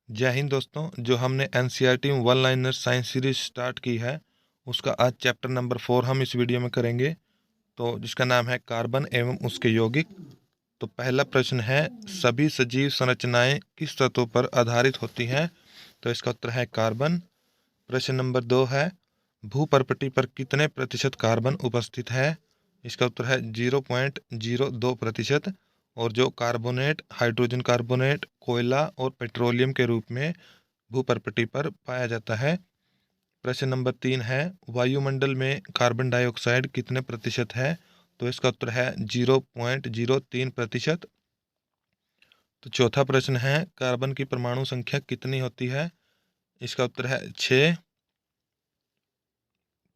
जय हिंद दोस्तों। जो हमने NCERT one liner science series start की है उसका आज चैप्टर नंबर 4 हम इस वीडियो में करेंगे, तो जिसका नाम है कार्बन एवं उसके यौगिक। तो पहला प्रश्न है, सभी सजीव संरचनाएं किस तत्व पर आधारित होती हैं? तो इसका उत्तर है कार्बन। प्रश्न नंबर 2 है, भूपर्पटी पर कितने प्रतिशत कार्बन उपस्थित है? इसका उत्तर है 0.02%। और जो कार्बोनेट, हाइड्रोजन कार्बोनेट, कोयला और पेट्रोलियम के रूप में भूपर्पटी पर पाया जाता है। प्रश्न नंबर 3 है, वायुमंडल में कार्बन डाइऑक्साइड कितने प्रतिशत है? तो इसका उत्तर है 0.03%। तो चौथा प्रश्न है, कार्बन की परमाणु संख्या कितनी होती है? इसका उत्तर है 6।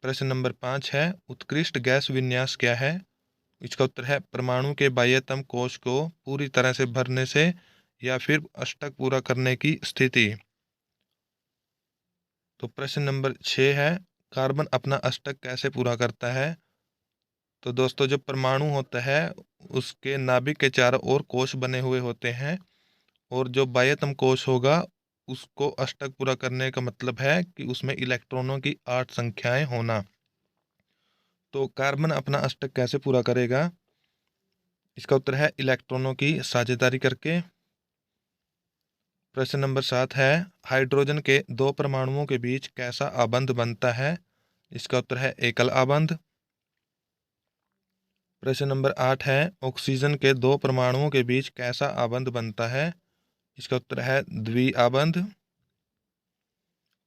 प्रश्न नंबर 5 है, उत्कृष्ट गैस विन्यास क्या है? इसका उत्तर है परमाणु के बाह्यतम कोश को पूरी तरह से भरने से या फिर अष्टक पूरा करने की स्थिति। तो प्रश्न नंबर 6 है, कार्बन अपना अष्टक कैसे पूरा करता है? तो दोस्तों, जो परमाणु होता है उसके नाभिक के चारों ओर कोश बने हुए होते हैं, और जो बाह्यतम कोश होगा उसको अष्टक पूरा करने का मतलब है कि उसमें इलेक्ट्रॉनों की 8 संख्याएं होना। तो कार्बन अपना अष्टक कैसे पूरा करेगा? इसका उत्तर है इलेक्ट्रॉनों की साझेदारी करके। प्रश्न नंबर 7 है, हाइड्रोजन के दो परमाणुओं के बीच कैसा आबंध बनता है? इसका उत्तर है एकल आबंध। प्रश्न नंबर 8 है, ऑक्सीजन के दो परमाणुओं के बीच कैसा आबंध बनता है? इसका उत्तर है द्विआबंध।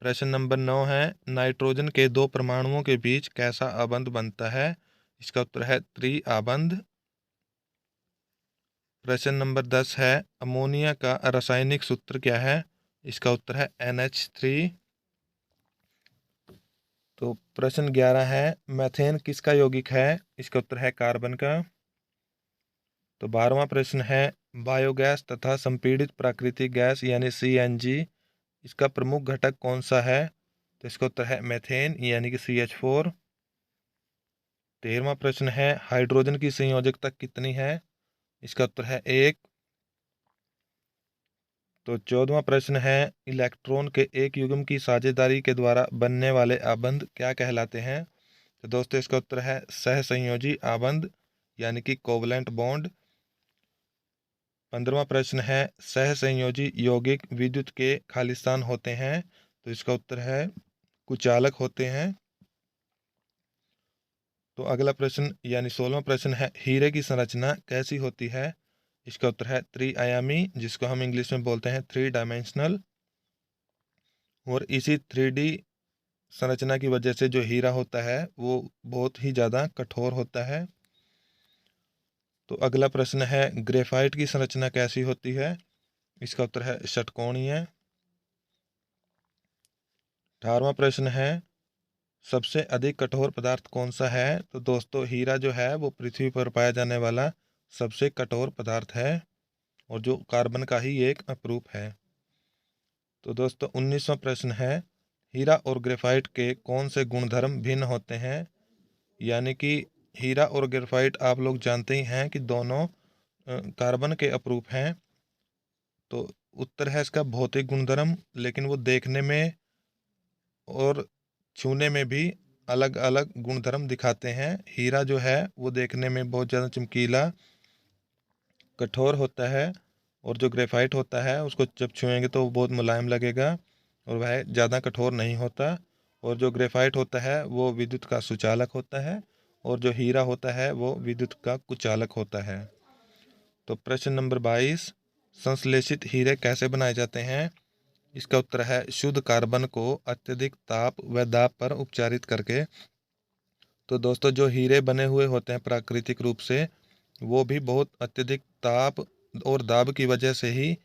प्रश्न नंबर 9 है, नाइट्रोजन के दो परमाणुओं के बीच कैसा आबंध बनता है? इसका उत्तर है त्रिआबंध। प्रश्न नंबर 10 है, अमोनिया का रासायनिक सूत्र क्या है? इसका उत्तर है NH3। तो प्रश्न 11 है, मीथेन किसका यौगिक है? इसका उत्तर है कार्बन का। तो 12वां प्रश्न है, बायोगैस तथा संपीड़ित प्राकृतिक गैस यानी CNG, इसका प्रमुख घटक कौन सा है? तो इसका उत्तर है मीथेन यानी कि CH4। 13वां प्रश्न है, हाइड्रोजन की संयोजकता कितनी है? इसका उत्तर है 1। तो 14वां प्रश्न है, इलेक्ट्रॉन के एक युग्म की साझेदारी के द्वारा बनने वाले आबंध क्या कहलाते हैं? तो दोस्तों, इसका उत्तर है सहसंयोजी आबंध यानी कि कोवलेंट बॉन्ड। 15वां प्रश्न है, सहसंयोजी यौगिक विद्युत के खालिस्तान होते हैं? तो इसका उत्तर है कुचालक होते हैं। तो अगला प्रश्न यानी 16वां प्रश्न है, हीरे की संरचना कैसी होती है? इसका उत्तर है त्रिआयामी, जिसको हम इंग्लिश में बोलते हैं 3 डायमेंशनल। और इसी 3D संरचना की वजह से जो हीरा होता है वो बहुत ही ज़्यादा कठोर होता है। तो अगला प्रश्न है, ग्रेफाइट की संरचना कैसी होती है? इसका उत्तर है षटकोणीय। 18वां प्रश्न है, सबसे अधिक कठोर पदार्थ कौन सा है? तो दोस्तों, हीरा जो है वो पृथ्वी पर पाया जाने वाला सबसे कठोर पदार्थ है, और जो कार्बन का ही एक अपरूप है। तो दोस्तों, 19वां प्रश्न है, हीरा और ग्रेफाइट के कौन से गुणधर्म भिन्न होते हैं? यानी कि हीरा और ग्रेफाइट आप लोग जानते ही हैं कि दोनों कार्बन के अपरूप हैं। तो उत्तर है इसका भौतिक गुणधर्म, लेकिन वो देखने में और छूने में भी अलग अलग गुणधर्म दिखाते हैं। हीरा जो है वो देखने में बहुत ज़्यादा चमकीला, कठोर होता है, और जो ग्रेफाइट होता है उसको जब छुएंगे तो वो बहुत मुलायम लगेगा और वह ज़्यादा कठोर नहीं होता। और जो ग्रेफाइट होता है वो विद्युत का सुचालक होता है, और जो हीरा होता है वो विद्युत का कुचालक होता है। तो प्रश्न नंबर 22, संश्लेषित हीरे कैसे बनाए जाते हैं? इसका उत्तर है शुद्ध कार्बन को अत्यधिक ताप व दाब पर उपचारित करके। तो दोस्तों, जो हीरे बने हुए होते हैं प्राकृतिक रूप से, वो भी बहुत अत्यधिक ताप और दाब की वजह से ही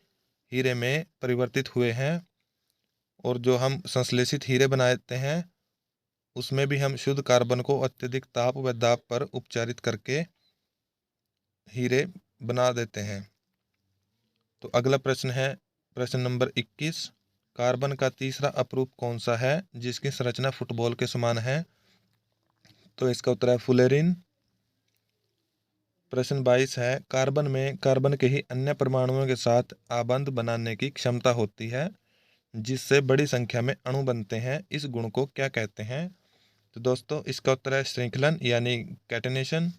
हीरे में परिवर्तित हुए हैं। और जो हम संश्लेषित हीरे बनाते हैं उसमें भी हम शुद्ध कार्बन को अत्यधिक ताप व दाब पर उपचारित करके हीरे बना देते हैं। तो अगला प्रश्न है, प्रश्न नंबर 21, कार्बन का तीसरा अपरूप कौन सा है जिसकी संरचना फुटबॉल के समान है? तो इसका उत्तर है फुलेरिन। प्रश्न 22 है, कार्बन में कार्बन के ही अन्य परमाणुओं के साथ आबंध बनाने की क्षमता होती है? जिससे बड़ी संख्या में अणु बनते हैं, इस गुण को क्या कहते हैं? तो दोस्तों इसका उत्तर है श्रृंखलन यानी कैटेनेशन।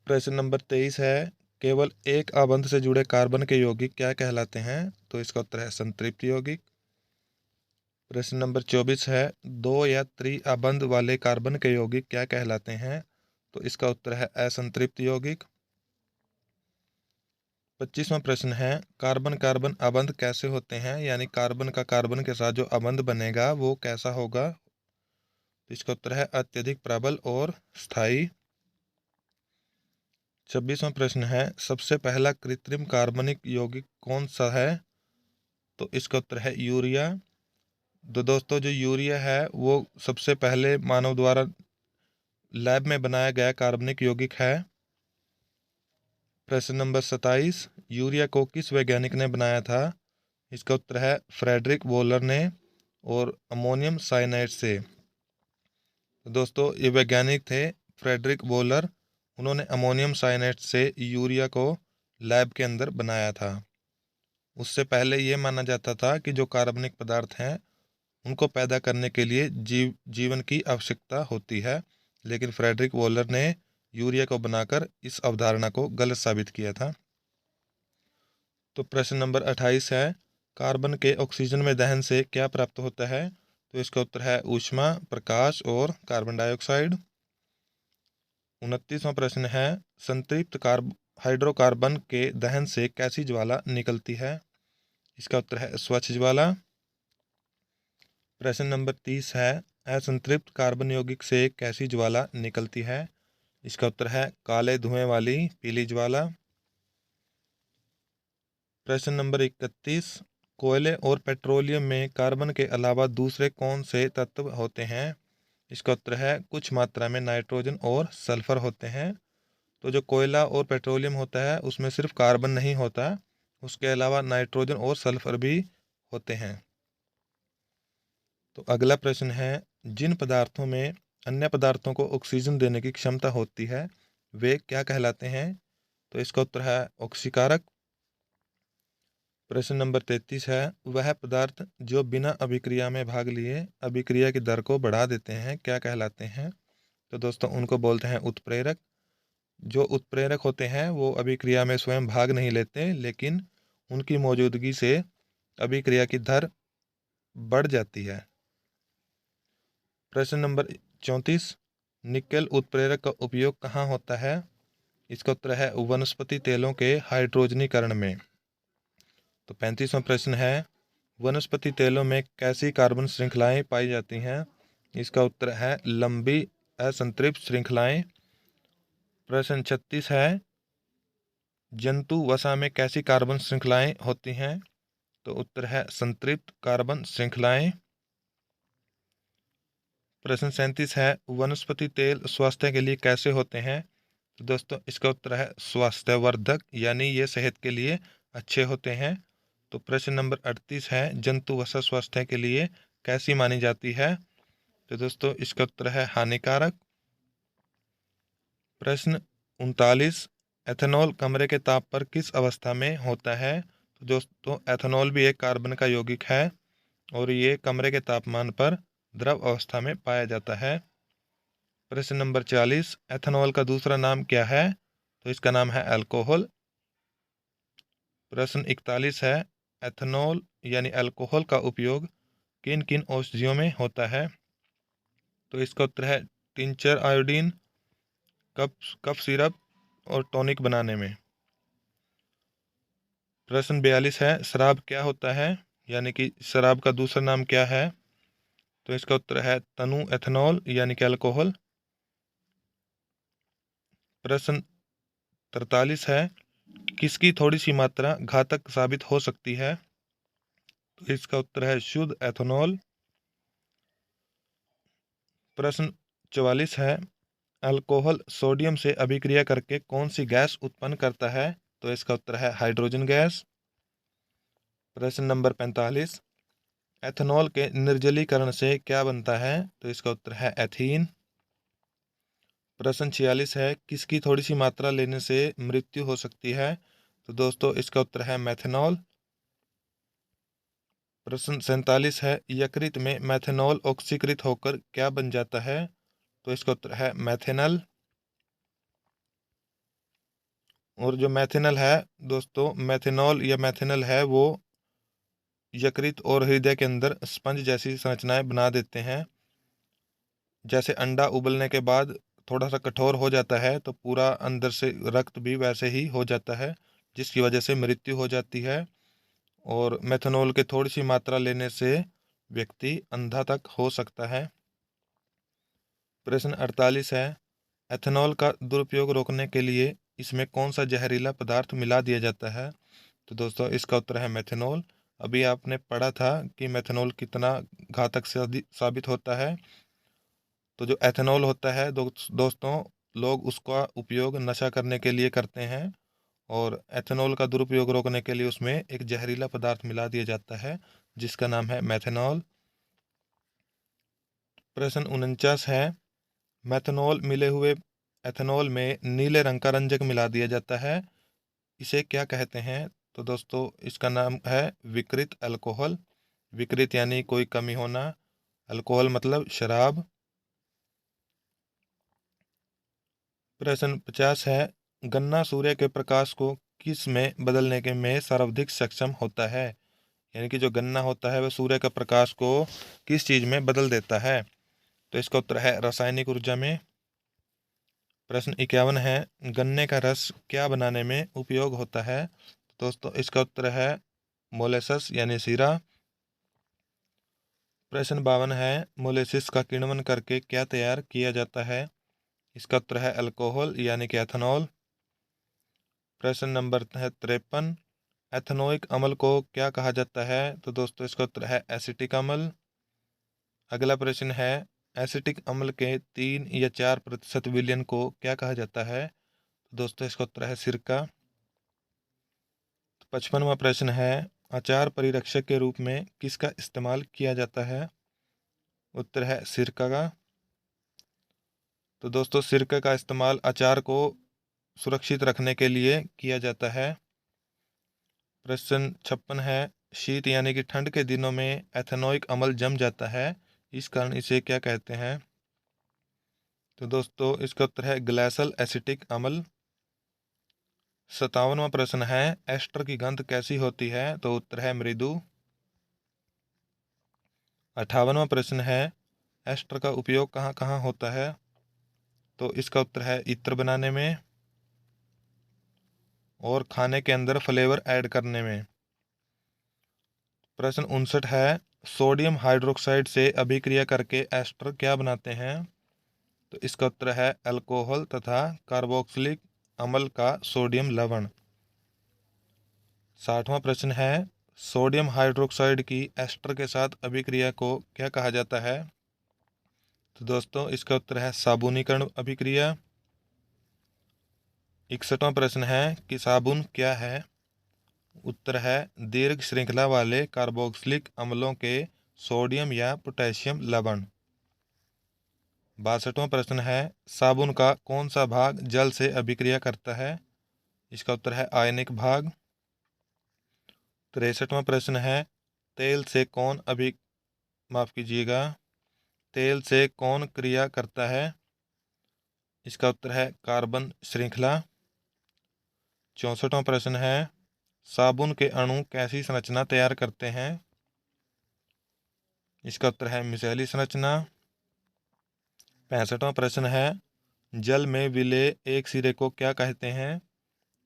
प्रश्न नंबर 23 है, केवल एक आबंध से जुड़े कार्बन के यौगिक क्या कहलाते हैं? तो इसका उत्तर है संतृप्त यौगिक। प्रश्न नंबर 24 है, दो या त्रि-आबंध वाले कार्बन के यौगिक क्या कहलाते हैं? तो इसका उत्तर है असंतृप्त यौगिक। 25वां प्रश्न है, कार्बन कार्बन आबंध कैसे होते हैं? यानी कार्बन का कार्बन के साथ जो आबंध बनेगा वो कैसा होगा? तो इसका उत्तर है अत्यधिक प्रबल और स्थायी। 26वां प्रश्न है, सबसे पहला कृत्रिम कार्बनिक यौगिक कौन सा है? तो इसका उत्तर है यूरिया। तो दोस्तों जो यूरिया है वो सबसे पहले मानव द्वारा लैब में बनाया गया कार्बनिक यौगिक है। प्रश्न नंबर 27, यूरिया को किस वैज्ञानिक ने बनाया था? इसका उत्तर है फ्रेडरिक वोलर ने और अमोनियम साइनाइड से। तो दोस्तों ये वैज्ञानिक थे फ्रेडरिक वोलर, उन्होंने अमोनियम साइनाइड से यूरिया को लैब के अंदर बनाया था। उससे पहले ये माना जाता था कि जो कार्बनिक पदार्थ हैं उनको पैदा करने के लिए जीवन की आवश्यकता होती है, लेकिन फ्रेडरिक वोलर ने यूरिया को बनाकर इस अवधारणा को गलत साबित किया था। तो प्रश्न नंबर 28 है, कार्बन के ऑक्सीजन में दहन से क्या प्राप्त होता है? तो इसका उत्तर है ऊष्मा, प्रकाश और कार्बन डाइऑक्साइड। 29वां प्रश्न है, संतृप्त हाइड्रोकार्बन के दहन से कैसी ज्वाला निकलती है? इसका उत्तर है स्वच्छ ज्वाला। प्रश्न नंबर 30 है, असंतृप्त कार्बन यौगिक से कैसी ज्वाला निकलती है? इसका उत्तर है काले धुएं वाली पीली ज्वाला। प्रश्न नंबर 31, कोयले और पेट्रोलियम में कार्बन के अलावा दूसरे कौन से तत्व होते हैं? इसका उत्तर है कुछ मात्रा में नाइट्रोजन और सल्फर होते हैं। तो जो कोयला और पेट्रोलियम होता है उसमें सिर्फ कार्बन नहीं होता, उसके अलावा नाइट्रोजन और सल्फर भी होते हैं। तो अगला प्रश्न है, जिन पदार्थों में अन्य पदार्थों को ऑक्सीजन देने की क्षमता होती है वे क्या कहलाते हैं? तो इसका उत्तर है ऑक्सीकारक। प्रश्न नंबर 33 है, वह पदार्थ जो बिना अभिक्रिया में भाग लिए अभिक्रिया की दर को बढ़ा देते हैं क्या कहलाते हैं? तो दोस्तों उनको बोलते हैं उत्प्रेरक। जो उत्प्रेरक होते हैं वो अभिक्रिया में स्वयं भाग नहीं लेते, लेकिन उनकी मौजूदगी से अभिक्रिया की दर बढ़ जाती है। प्रश्न नंबर 34, निकेल उत्प्रेरक का उपयोग कहाँ होता है? इसका उत्तर है वनस्पति तेलों के हाइड्रोजनीकरण में। तो 35वां प्रश्न है, वनस्पति तेलों में कैसी कार्बन श्रृंखलाएं पाई जाती हैं? इसका उत्तर है लंबी असंतृप्त श्रृंखलाएं। प्रश्न 36 है, जंतु वसा में कैसी कार्बन श्रृंखलाएं होती हैं? तो उत्तर है संतृप्त कार्बन श्रृंखलाएं। प्रश्न 37 है, वनस्पति तेल स्वास्थ्य के लिए कैसे होते हैं? तो दोस्तों इसका उत्तर है स्वास्थ्यवर्धक, यानी ये सेहत के लिए अच्छे होते हैं। तो प्रश्न नंबर 38 है, जंतु वसा स्वास्थ्य के लिए कैसी मानी जाती है? तो दोस्तों इसका उत्तर है हानिकारक। प्रश्न 39, एथेनॉल कमरे के ताप पर किस अवस्था में होता है? तो दोस्तों एथेनॉल भी एक कार्बन का यौगिक है और ये कमरे के तापमान पर द्रव अवस्था में पाया जाता है। प्रश्न नंबर 40, एथेनॉल का दूसरा नाम क्या है? तो इसका नाम है अल्कोहल। प्रश्न 41 है, एथेनॉल यानी अल्कोहल का उपयोग किन किन औषधियों में होता है? तो इसका उत्तर है टिंचर आयोडीन, कफ सिरप और टॉनिक बनाने में। प्रश्न 42 है, शराब क्या होता है? यानी कि शराब का दूसरा नाम क्या है? तो इसका उत्तर है तनु एथेनॉल यानी कि अल्कोहल। प्रश्न 43 है, किसकी थोड़ी सी मात्रा घातक साबित हो सकती है? तो इसका उत्तर है शुद्ध एथेनॉल। प्रश्न 44 है, अल्कोहल सोडियम से अभिक्रिया करके कौन सी गैस उत्पन्न करता है? तो इसका उत्तर है हाइड्रोजन गैस। प्रश्न नंबर 45, एथेनॉल के निर्जलीकरण से क्या बनता है? तो इसका उत्तर है एथीन। प्रश्न 46 है, किसकी थोड़ी सी मात्रा लेने से मृत्यु हो सकती है? तो दोस्तों इसका उत्तर है मेथनॉल। प्रश्न 47 है, यकृत में मेथनॉल ऑक्सीकृत होकर क्या बन जाता है? तो इसका उत्तर है मेथेनल। और जो मेथेनल है दोस्तों, मेथेनॉल या मेथेनल है वो यकृत और हृदय के अंदर स्पंज जैसी संरचनाएं बना देते हैं। जैसे अंडा उबलने के बाद थोड़ा सा कठोर हो जाता है, तो पूरा अंदर से रक्त भी वैसे ही हो जाता है, जिसकी वजह से मृत्यु हो जाती है। और मेथनॉल के थोड़ी सी मात्रा लेने से व्यक्ति अंधा तक हो सकता है। प्रश्न 48 है, एथेनॉल का दुरुपयोग रोकने के लिए इसमें कौन सा जहरीला पदार्थ मिला दिया जाता है? तो दोस्तों इसका उत्तर है मेथनॉल। अभी आपने पढ़ा था कि मेथनॉल कितना घातक साबित होता है। तो जो एथेनॉल होता है दोस्तों, लोग उसका उपयोग नशा करने के लिए करते हैं, और एथेनॉल का दुरुपयोग रोकने के लिए उसमें एक जहरीला पदार्थ मिला दिया जाता है जिसका नाम है मेथनॉल। प्रश्न 49 है, मेथनॉल मिले हुए एथेनॉल में नीले रंग का रंजक मिला दिया जाता है, इसे क्या कहते हैं? तो दोस्तों इसका नाम है विकृत अल्कोहल। विकृत यानी कोई कमी होना, अल्कोहल मतलब शराब। प्रश्न 50 है, गन्ना सूर्य के प्रकाश को किस में बदलने के में सर्वाधिक सक्षम होता है? यानी कि जो गन्ना होता है वह सूर्य का प्रकाश को किस चीज में बदल देता है? तो इसका उत्तर है रासायनिक ऊर्जा में। प्रश्न 51 है, गन्ने का रस क्या बनाने में उपयोग होता है? दोस्तों इसका उत्तर है मोलेसस यानी सीरा। प्रश्न 52 है, मोलेसिस का किण्वन करके क्या तैयार किया जाता है? इसका उत्तर है अल्कोहल यानी कि एथेनॉल। प्रश्न नंबर है 53, एथेनोइक अम्ल को क्या कहा जाता है? तो दोस्तों इसका उत्तर है एसिटिक अम्ल। अगला प्रश्न है, एसिटिक अम्ल के 3 या 4% विलयन को क्या कहा जाता है? तो दोस्तों इसका उत्तर है सिरका। 55वां प्रश्न है, अचार परिरक्षक के रूप में किसका इस्तेमाल किया जाता है? उत्तर है सिरका का। तो दोस्तों सिरका का इस्तेमाल अचार को सुरक्षित रखने के लिए किया जाता है। प्रश्न 56 है, शीत यानी कि ठंड के दिनों में एथेनोइक अम्ल जम जाता है, इस कारण इसे क्या कहते हैं? तो दोस्तों इसका उत्तर है ग्लेशियल एसिटिक अम्ल। 57वां प्रश्न है, एस्टर की गंध कैसी होती है? तो उत्तर है मृदु। 58वां प्रश्न है, एस्टर का उपयोग कहाँ कहाँ होता है? तो इसका उत्तर है इत्र बनाने में और खाने के अंदर फ्लेवर ऐड करने में। प्रश्न 59 है, सोडियम हाइड्रोक्साइड से अभिक्रिया करके एस्टर क्या बनाते हैं? तो इसका उत्तर है अल्कोहल तथा कार्बोक्सिलिक अम्ल का सोडियम लवण। 60वां प्रश्न है, सोडियम हाइड्रोक्साइड की एस्टर के साथ अभिक्रिया को क्या कहा जाता है? तो दोस्तों इसका उत्तर है साबुनीकरण अभिक्रिया। 61वां प्रश्न है कि साबुन क्या है? उत्तर है दीर्घ श्रृंखला वाले कार्बोक्सिलिक अम्लों के सोडियम या पोटेशियम लवण। 62वां प्रश्न है, साबुन का कौन सा भाग जल से अभिक्रिया करता है? इसका उत्तर है आयनिक भाग। 63वां प्रश्न है, तेल से कौन अभि माफ कीजिएगा तेल से कौन क्रिया करता है? इसका उत्तर है कार्बन श्रृंखला। 64वां प्रश्न है, साबुन के अणु कैसी संरचना तैयार करते हैं? इसका उत्तर है मिसेली संरचना। 65वां प्रश्न है, जल में विलेय एक सिरे को क्या कहते हैं?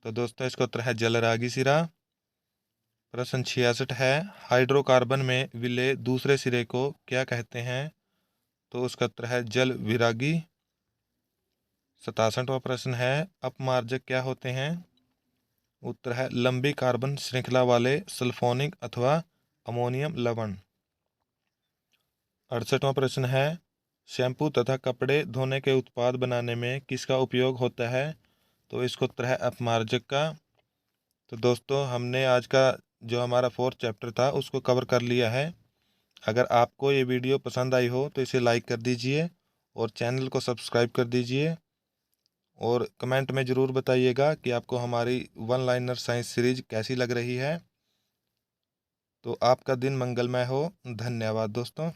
तो दोस्तों इसका उत्तर है जलरागि सिरा। प्रश्न 66 है, हाइड्रोकार्बन में विलेय दूसरे सिरे को क्या कहते हैं? तो उसका उत्तर है जल विरागी। 67वां प्रश्न है, अपमार्जक क्या होते हैं? उत्तर है लंबी कार्बन श्रृंखला वाले सल्फोनिक अथवा अमोनियम लवण। 68वां प्रश्न है, शैम्पू तथा कपड़े धोने के उत्पाद बनाने में किसका उपयोग होता है? तो इसका उत्तर है अपमार्जक का। तो दोस्तों हमने आज का जो हमारा 4th चैप्टर था उसको कवर कर लिया है। अगर आपको ये वीडियो पसंद आई हो तो इसे लाइक कर दीजिए और चैनल को सब्सक्राइब कर दीजिए, और कमेंट में ज़रूर बताइएगा कि आपको हमारी वन लाइनर साइंस सीरीज कैसी लग रही है। तो आपका दिन मंगलमय हो। धन्यवाद दोस्तों।